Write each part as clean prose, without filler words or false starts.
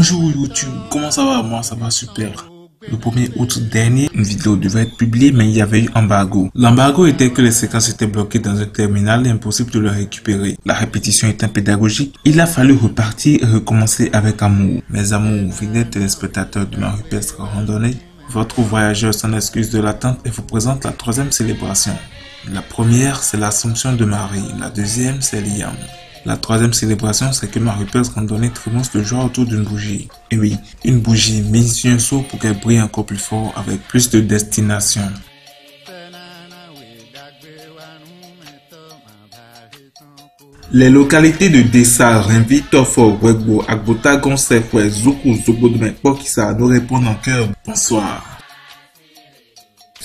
Bonjour YouTube, comment ça va? Moi ça va super. Le 1er août dernier, une vidéo devait être publiée mais il y avait eu embargo. L'embargo était que les séquences étaient bloquées dans un terminal et impossible de le récupérer. La répétition étant pédagogique, il a fallu repartir et recommencer avec amour. Mes amours, fidèles téléspectateurs de ma rupestre randonnée, votre voyageur sans excuse de l'attente et vous présente la troisième célébration. La première, c'est l'Assomption de Marie. La deuxième, c'est Liam. La troisième célébration, c'est que ma rupestre randonnée trémousse de joie autour d'une bougie. Et oui, une bougie mise sur un seau pour qu'elle brille encore plus fort avec plus de destination. Les localités de Dessa, Rinvi, Tofo, Wegbo, Agbota, Gonsekwe, Zuku, Zobodme, Pokissa nous répondent en cœur. Bonsoir.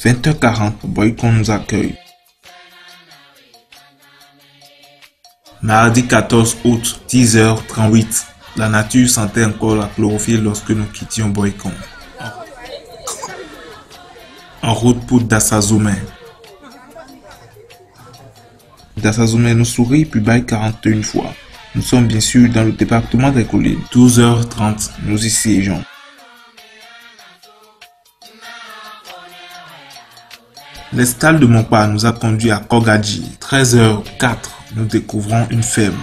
20h40, Boycon nous accueille. Mardi 14 août, 10h38. La nature sentait encore la chlorophylle lorsque nous quittions Boycon. En route pour Dassazoumé. Dassazoumé nous sourit puis baille 41 fois. Nous sommes bien sûr dans le département des collines. 12h30, nous y siégeons. L'escale de Monpa nous a conduit à Kogadji. 13h04, nous découvrons une ferme.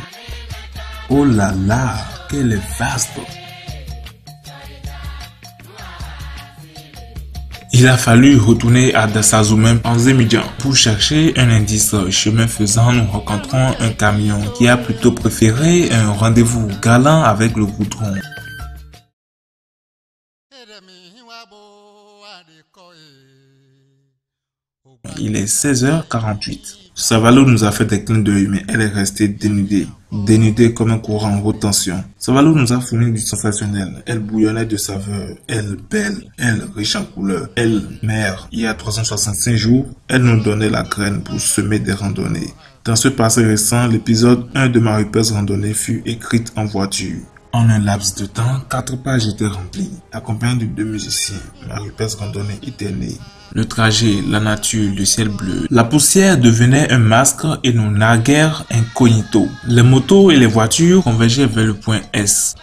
Oh là là, qu'elle est vaste! Il a fallu retourner à Dassazoumé en Zemidjan pour chercher un indice. Chemin faisant, nous rencontrons un camion qui a plutôt préféré un rendez-vous galant avec le goudron. Il est 16h48. Savalo nous a fait des clins d'œil, mais elle est restée dénudée. Dénudée comme un courant en haute tension. Savalo nous a fourni du sensationnel. Elle bouillonnait de saveur. Elle belle. Elle riche en couleurs. Elle mère. Il y a 365 jours, elle nous donnait la graine pour semer des randonnées. Dans ce passé récent, l'épisode 1 de ma rupestre randonnée fut écrite en voiture. En un laps de temps, 4 pages étaient remplies, accompagnées de 2 musiciens. Ma rupestre randonnée était née. Le trajet, la nature, le ciel bleu. La poussière devenait un masque et nous naguèrent incognito. Les motos et les voitures convergeaient vers le point S.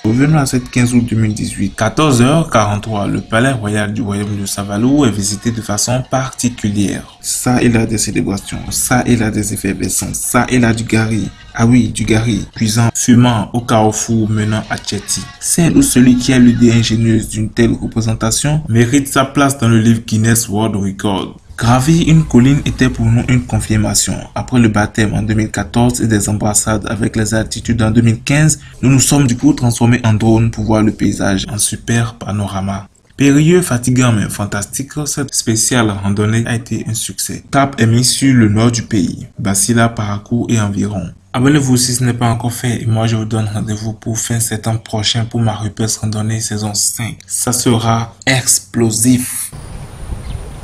Revenons à cette 15 août 2018, 14h43, le palais royal du royaume de Savalo est visité de façon particulière. Ça, il a des célébrations, ça, il a des effervescences, ça, il a du gari. Ah oui, du gari, cuisant, fumant au carrefour menant à Tchéti. Celle ou celui qui a l'idée ingénieuse d'une telle représentation mérite sa place dans le livre Guinness World Record. Gravir une colline était pour nous une confirmation. Après le baptême en 2014 et des embrassades avec les altitudes en 2015, nous nous sommes du coup transformés en drone pour voir le paysage en super panorama. Périlleux, fatigant mais fantastique, cette spéciale randonnée a été un succès. Cap est mis sur le nord du pays, Basila, Parakou et environ. Abonnez-vous si ce n'est pas encore fait et moi je vous donne rendez-vous pour fin septembre prochain pour ma rupestre randonnée saison 5. Ça sera explosif.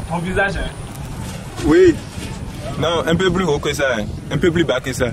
Ton visage, hein? Oui. Non, un peu plus haut que ça, hein. Un peu plus bas que ça.